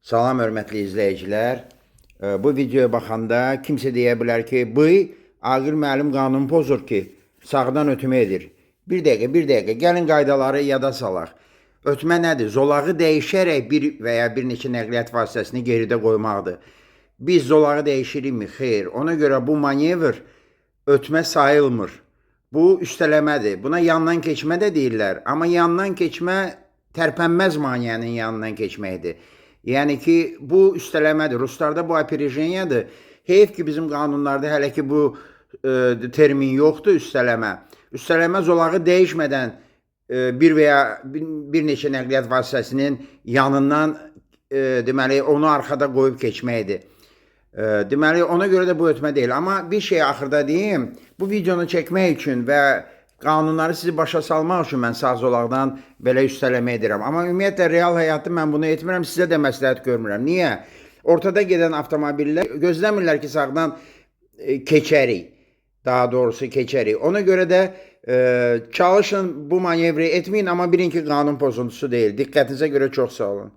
Salam hörmətli izləyicilər. Bu videoya baxanda kimsə deyə bilər ki, bu Aqil müəllim qanun pozur ki, sağdan ötmə edir. Bir dəqiqə, gəlin qaydaları yada salaq. Ötmə nədir? Zolağı dəyişərək bir və ya bir neçə nəqliyyat vasitəsini geridə qoymaqdır. Biz zolağı dəyişirikmi? Xeyr. Ona görə bu manevr ötmə sayılmır. Bu üstələmədir. Buna yandan keçmə də deyirlər. Amma yandan keçmə tərpənməz maneənin yanından keçməkdir. Yəni ki, bu üstələmədir. Ruslarda bu aperejeniyadır. Heyf ki, bizim qanunlarda hələ ki bu termin yoxdur, üstələmə. Üstələmə zolağı dəyişmədən bir və ya bir neçə nəqliyyat vasitəsinin yanından deməli, onu arxada qoyub keçməkdir. Deməli, ona görə də bu ötmə deyil. Amma bir şey axırda deyim, bu videonu çəkmək üçün və qanunları sizi başa salmaq üçün mən sağ zolaqdan belə üstələmə edirəm. Amma ümumiyyətlə, real həyatda mən bunu etmirəm, sizə də məsləhət görmürəm. Niyə? Ortada gedən avtomobillər gözləmirlər ki, sağdan keçərik. Daha doğrusu keçərik. Ona görə də çalışın bu manevri etməyin, amma bilin ki, qanun pozuntusu deyil. Diqqətinizə görə çox sağ olun.